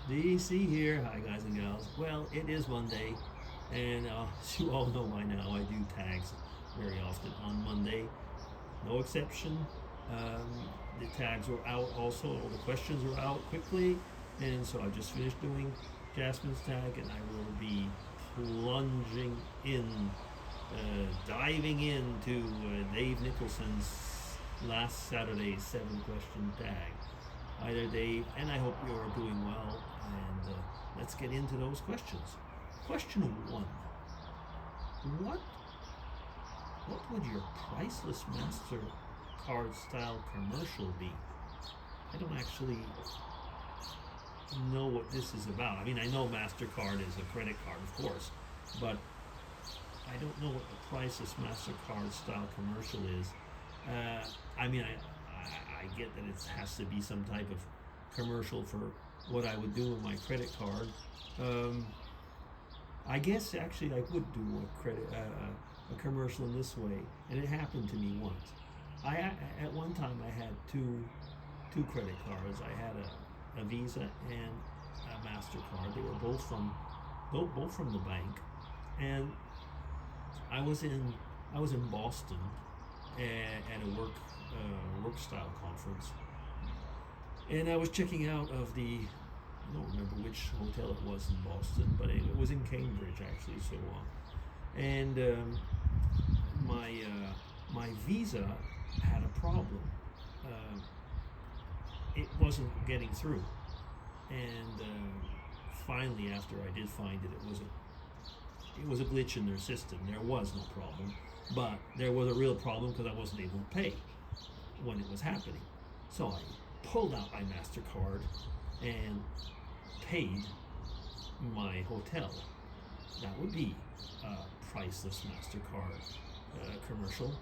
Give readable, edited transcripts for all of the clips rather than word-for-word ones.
DC here. Hi, guys and gals. Well, it is Monday, and as you all know by now, I do tags very often on Monday. No exception. The tags were out also, all the questions were out quickly, and so I just finished doing Jasmine's tag, and I will be plunging in, diving into Dave Nicholson's last Saturday's 7-question tag. Hi there, Dave, and I hope you're doing well. And let's get into those questions. Question 1: What would your priceless MasterCard-style commercial be? I don't actually know what this is about. I mean, I know MasterCard is a credit card, of course, but I don't know what the priceless MasterCard-style commercial is. I get that it has to be some type of commercial for what I would do with my credit card. I guess actually I would do a commercial in this way, and it happened to me once. At one time I had two credit cards. I had a Visa and a MasterCard. They were both from the bank, and I was in Boston at a work style conference, and I was checking out of I don't remember which hotel it was in Boston, but it was in Cambridge actually. So, and my Visa had a problem. It wasn't getting through, and finally, after I did find it, it was a glitch in their system. There was no problem, but there was a real problem because I wasn't able to pay when it was happening. So I pulled out my MasterCard and paid my hotel. That would be a priceless MasterCard commercial.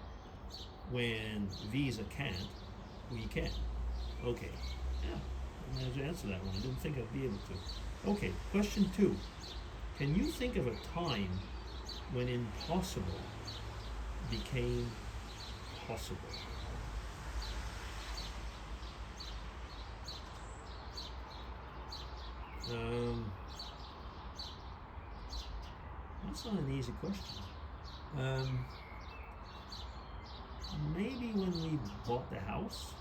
When Visa can't, we can. Okay. Yeah, I managed to answer that one. I didn't think I'd be able to. Okay, question 2. Can you think of a time when impossible became possible? That's not an easy question. Maybe when we bought the house,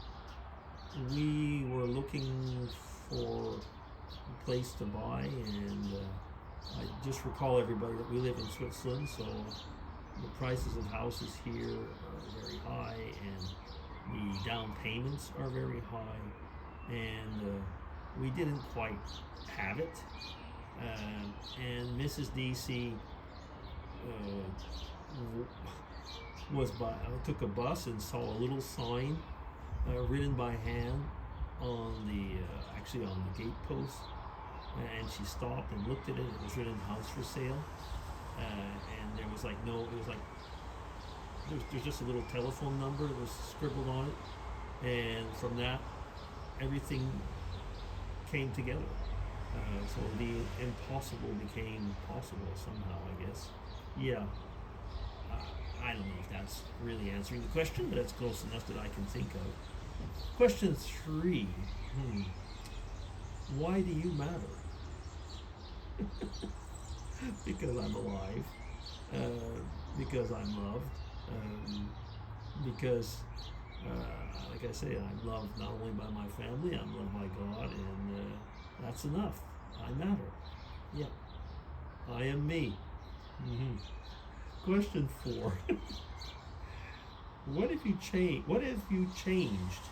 we were looking for a place to buy, and I just recall everybody that we live in Switzerland, so the prices of houses here are very high, and the down payments are very high, and we didn't quite have it. And Mrs. DC took a bus and saw a little sign written by hand on the gate post, and she stopped and looked at it. It was written "House for Sale," and there was there's just a little telephone number that was scribbled on it, and from that everything came together. So the impossible became possible somehow, I guess. Yeah. I don't know if that's really answering the question, but it's close enough that I can think of. Question 3. Why do you matter? Because I'm alive. Because I'm loved. Because, like I say, I'm loved not only by my family, I'm loved by God, and that's enough. I matter. Yeah. I am me. Question 4. What have you changed?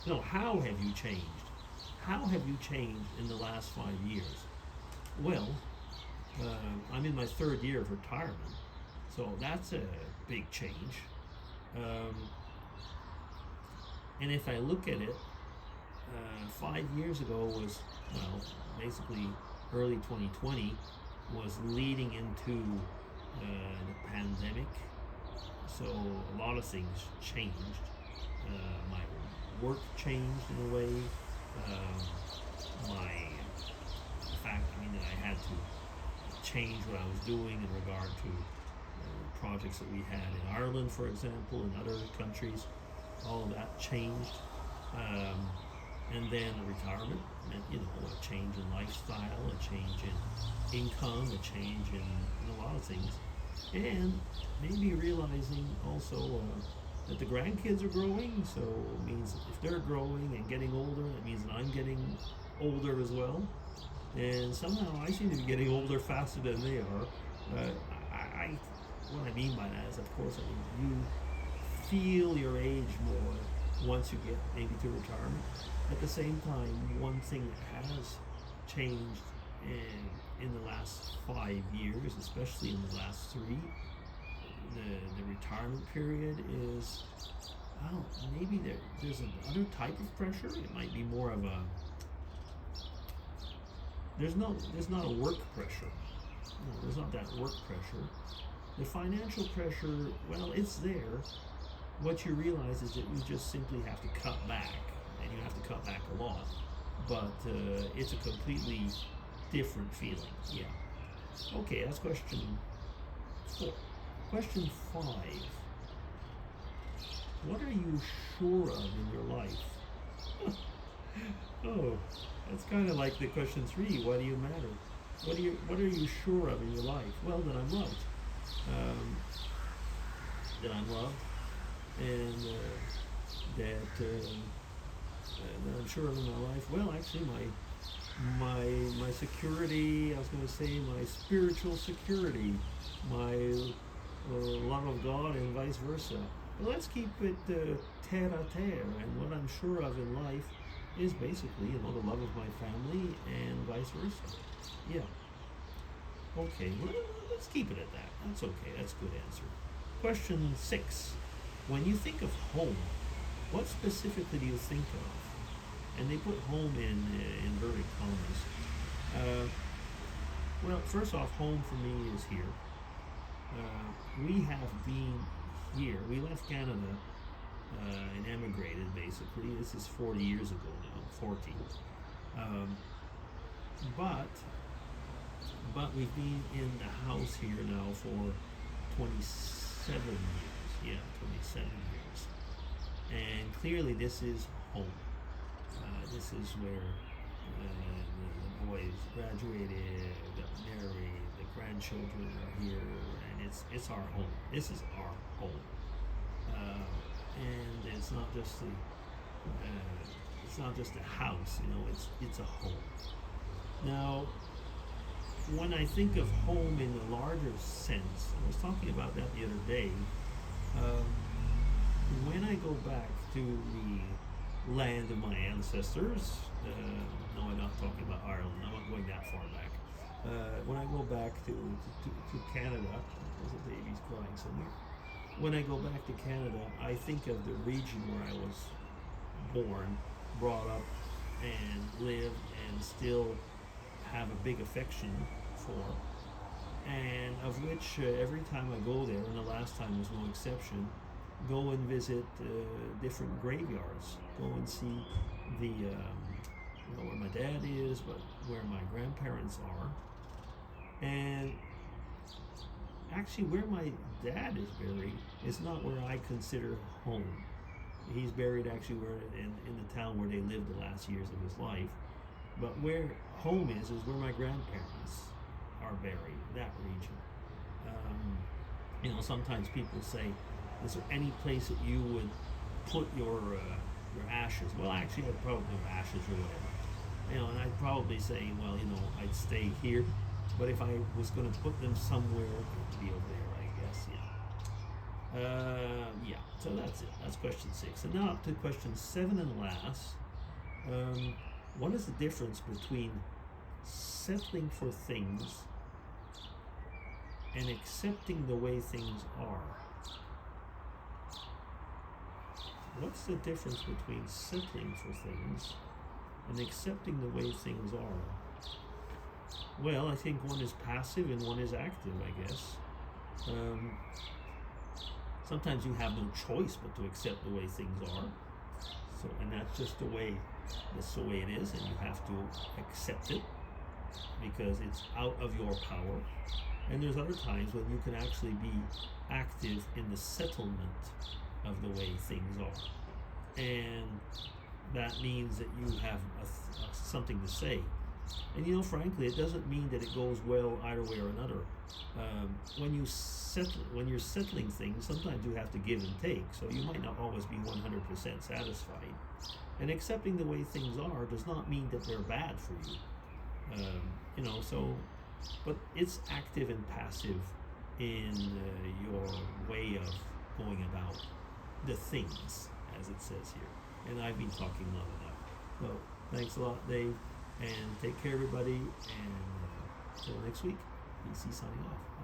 No, how have you changed? How have you changed in the last 5 years? Well, I'm in my 3rd year of retirement, so that's a big change. And if I look at it, 5 years ago was, basically early 2020 was leading into the pandemic. So a lot of things changed. My work changed in a way. The fact, that I had to change what I was doing in regard to projects that we had in Ireland, for example, and other countries. All of that changed. And then retirement meant, a change in lifestyle, a change in income, a change in a lot of things. And maybe realizing also that the grandkids are growing, so it means if they're growing and getting older, that means that I'm getting older as well. And somehow I seem to be getting older faster than they are. What I mean by that is, of course, you feel your age more once you get maybe to retirement. At the same time, one thing that has changed in the last 5 years, especially in the last 3, the retirement period is, well, maybe there's another type of pressure. It might be more of a, there's not a work pressure. No, there's not that work pressure. The financial pressure, well, it's there. What you realize is that you just simply have to cut back, and you have to cut back a lot. But it's a completely different feeling. Yeah. Okay, that's question 4. Question 5. What are you sure of in your life? Oh, that's kind of like the question 3. Why do you matter? What are you sure of in your life? Well, that I'm loved. That I'm loved, and that I'm sure of in my life. Well, actually, my security. I was going to say my spiritual security, my love of God, and vice versa. But let's keep it terre à terre. And what I'm sure of in life is basically, the love of my family and vice versa. Yeah. Okay, well, let's keep it at that. That's okay. That's a good answer. Question 6. When you think of home, what specifically do you think of? And they put home in inverted commas. Well, first off, home for me is here. We have been here. We left Canada and emigrated, basically. This is 40 years ago now, 40. But we've been in the house here now for 27 years. Yeah, 27 years. And clearly this is home. This is where the boys graduated, got married, the grandchildren are here, and it's our home. This is our home. And it's not just a house, it's a home. Now, when I think of home in the larger sense, I was talking about that the other day. When I go back to the land of my ancestors, no, I'm not talking about Ireland. I'm not going that far back. When I go back to Canada, there's a baby's crying somewhere. When I go back to Canada, I think of the region where I was born, brought up, and lived, and still have a big affection for, and of which every time I go there, and the last time was no exception, go and visit different graveyards, go and see the where my dad is, but where my grandparents are. And actually where my dad is buried is not where I consider home. He's buried actually where in the town where they lived the last years of his life. But where home is where my grandparents are buried, that region. Sometimes people say, is there any place that you would put your ashes? Well, actually, I'd probably have ashes or whatever. And I'd probably say, well, I'd stay here. But if I was going to put them somewhere, it'd be over there, I guess, yeah. Yeah, so that's it. That's question 6. And now up to question 7 and last. What is the difference between settling for things and accepting the way things are? What's the difference between settling for things and accepting the way things are? Well, I think one is passive and one is active, I guess. Sometimes you have no choice but to accept the way things are. So, and that's just the way it is, and you have to accept it because it's out of your power. And there's other times when you can actually be active in the settlement of the way things are. And that means that you have something to say. And you know, frankly, it doesn't mean that it goes well either way or another. When you're settling things, sometimes you have to give and take. So you might not always be 100% satisfied. And accepting the way things are does not mean that they're bad for you. You know, so, but it's active and passive in your way of going about the things, as it says here. And I've been talking long enough. So thanks a lot, Dave, and take care, everybody. And until next week, PC signing off.